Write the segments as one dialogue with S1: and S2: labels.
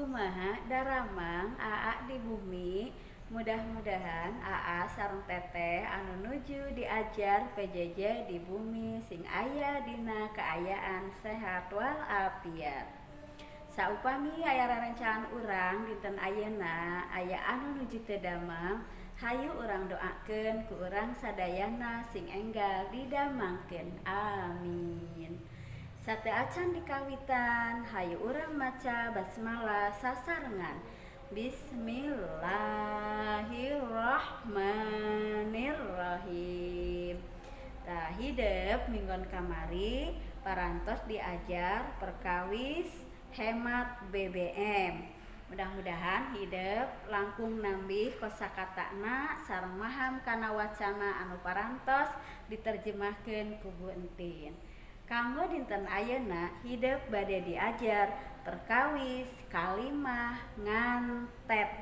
S1: kumaha daramang Aa di bumi. Mudah-mudahan Aa sareng teteh anu nuju diajar PJJ di bumi sing aya dina kaayaan sehat walafiat. Saupami aya rerencangan urang dinten ayeuna aya anu nuju teu damang, hayu urang doakeun ku urang sadayana sing enggal didamangkeun. Amin. Sate acan dikawitan, hayu urang maca basmalah sasarengan. Bismillahirrahmanirrahim. Tah hideuk minggon kamari parantos diajar perkawis hemat BBM. Mudah-mudahan hideuk langkung nambih kosakatana sareng maham kana wacana anu parantos diterjemahkeun ku Bu Entin. Kanggo dinten ayeuna hideuk bade diajar perkawis kalimah ngantet.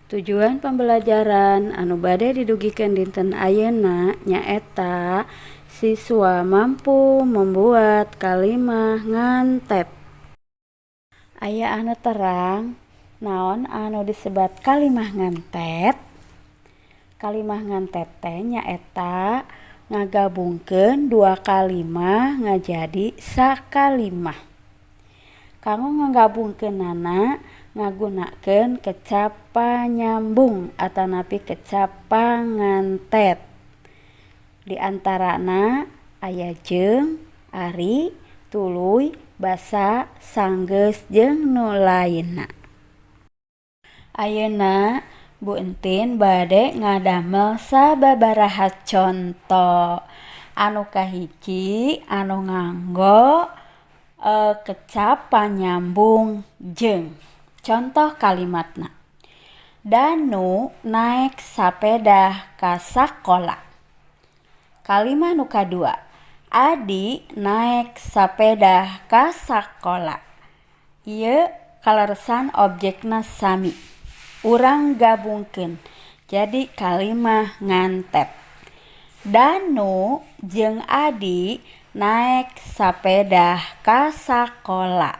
S1: Tujuan pembelajaran anu bade didugikeun dinten ayeuna nyaeta siswa mampu membuat kalimah ngantet. Aya anu terang naon anu disebat kalimah ngantet. Kalimah ngantet teh nyaeta ngagabungkeun dua kalimah ngajadi sakalimah. Kanggo ngagabungkeunana ngagunakeun kecap panyambung atanapi kecap pangantet. Di antarana aya jeung, ari, tuluy, basa, sanggeus jeung nu lainna. Ayeuna Bu Entin bade ngadamel sababaraha conto. Anu kahiji anu nganggo kecap panyambung jeung. Contoh kalimatna. Danu naek sapeda ka sakola. Kalimat nu kadua. Adi naek sapeda ka sakola. Ieu kaleresan objekna sami. Urang gabungkeun jadi kalimah ngantet. Danu jeung Adi naek sapeda ka sakola.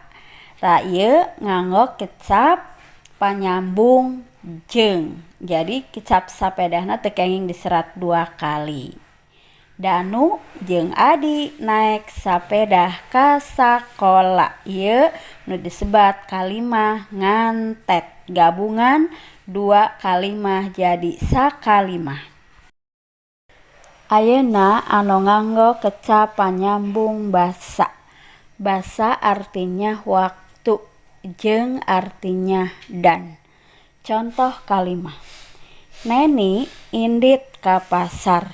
S1: Tah ieu nganggo kecap panyambung jeung. Jadi kecap sapedahna teu kenging diserat dua kali. Danu jeung Adi naek sapeda ka sakola. Ieu nu disebat kalimah ngantet. Gabungan dua kalimah jadi sakalimah. Ayeuna anu nganggo kecap panyambung basa. Basa artinya waktu, jeung artinya dan. Contoh kalimah. Neni indit ka pasar.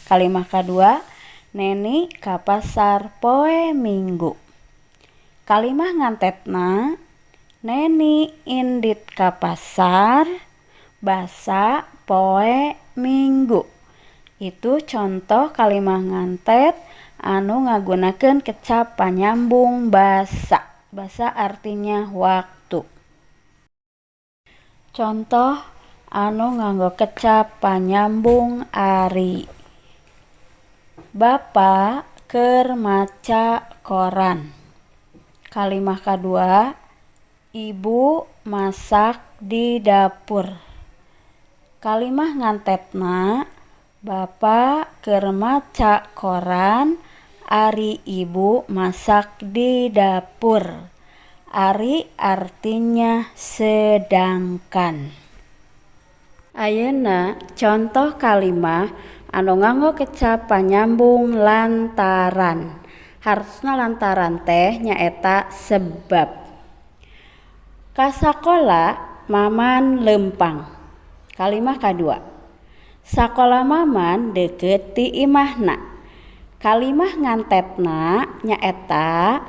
S1: Kalimah kadua, Neni ka pasar poe Minggu. Kalimah ngantetna, Neni indit ka pasar, basa poe Minggu. Itu contoh kalimah ngantet anu ngagunakeun kecap panyambung basa. Basa artinya waktu. Contoh anu nganggo kecap panyambung ari. Bapa keur maca koran. Kalimah kadua, Ibu masak di dapur. Kalimah ngantetna, Bapa keur maca koran, ari ibu masak di dapur. Ari artinya sedangkan. Ayeuna contoh kalimah anu nganggo kecap panyambung lantaran. Harusna lantaran teh nyaeta sebab. Ka sakola Maman lempang. Kalimah kadua. Sakola Maman deukeut ti imahna. Kalimah ngantetna nyaeta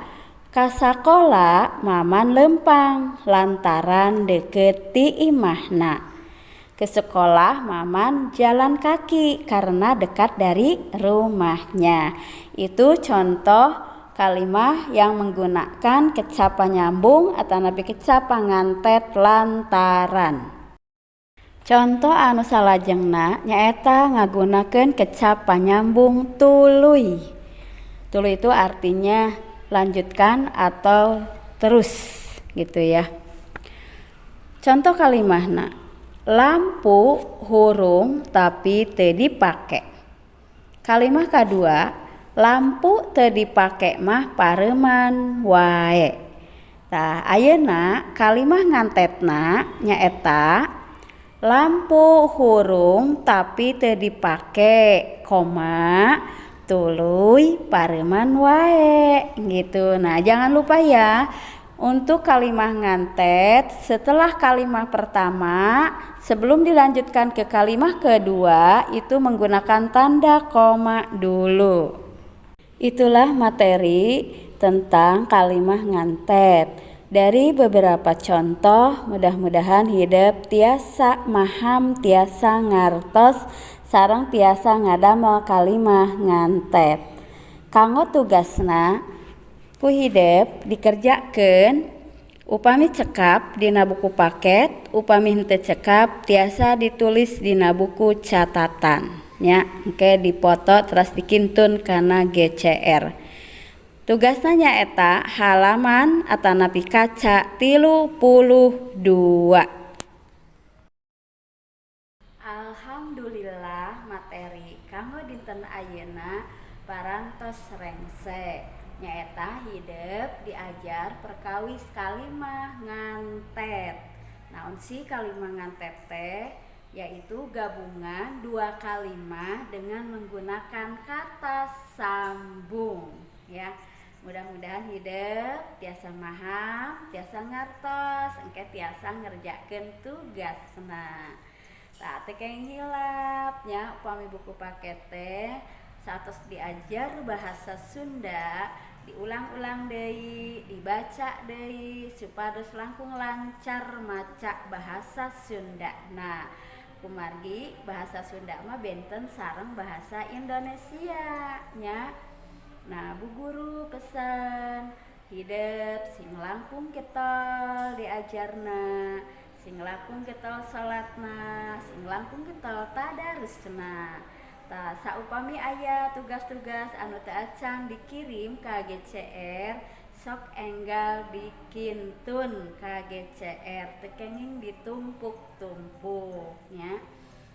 S1: ka sakola Maman lempang lantaran deukeut ti imahna. Ke sekolah Maman jalan kaki karena dekat dari rumahnya. Itu contoh kalimah yang menggunakan kecap panyambung atanapi kecap pangantet lantaran. Contoh anu salajengna nyaeta ngagunakeun kecap panyambung tuluy. Tuluy itu artinya lanjutkan atau terus. gitu ya. Contoh kalimahna, lampu hurung tapi teu dipake. Kalimah kedua, lampu teu dipake mah pareuman wae. Tah ayeuna kalimah ngantetna nyaeta lampu hurung tapi teu dipake, koma tuluy pareuman wae gitu. Nah, jangan lupa ya untuk kalimah ngantet setelah kalimah pertama sebelum dilanjutkan ke kalimah kedua itu menggunakan tanda koma dulu. Itulah materi tentang kalimah ngantet. Dari beberapa contoh, mudah-mudahan hidup tiasa maham, tiasa ngartos, sareng tiasa ngadamel kalimah ngantet. Kanggo tugasna ku hidup dikerjakeun upami cekap dina buku paket, upami henteu cekap tiasa ditulis dina buku catatan nya, engke dipoto terus dikintun kana GCR. Tugasna nyaeta halaman atanapi kaca 32. Alhamdulillah materi kanggo dinten ayeuna parantos rengse nyaeta hidup diajar perkawis kalimah ngantet. Naon sih kalimah ngantet teh? Yaitu gabungan dua kalimah dengan menggunakan kata sambung ya. Mudah-mudahan hidup tiasa maham, tiasa ngartos, engke tiasa ngerjakeun tugasna. Tah teu kenging hilap nya upami buku paket teh satos diajar bahasa Sunda diulang-ulang deui, dibaca deui supados langkung lancar maca bahasa Sunda. Nah, kumargi bahasa Sunda mah benten sareng bahasa Indonesia nya. Nah, Bu Guru pesan hidup sing langkung ketol diajarna, sing langkung ketol salatna, sing langkung ketol tadarusna. Tah saupami aya tugas-tugas anu teu acan dikirim ka GCR, sok enggal dikintun ka GCR, teu kenging ditumpuk-tumpuk nya.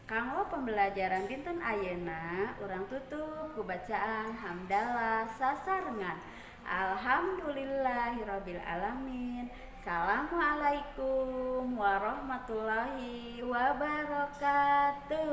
S1: Kanggo pembelajaran dinten ayeuna urang tutup ku bacaan hamdalah sasarengan alhamdulillahirabbil alamin. Assalamualaikum warahmatullahi wabarakatuh.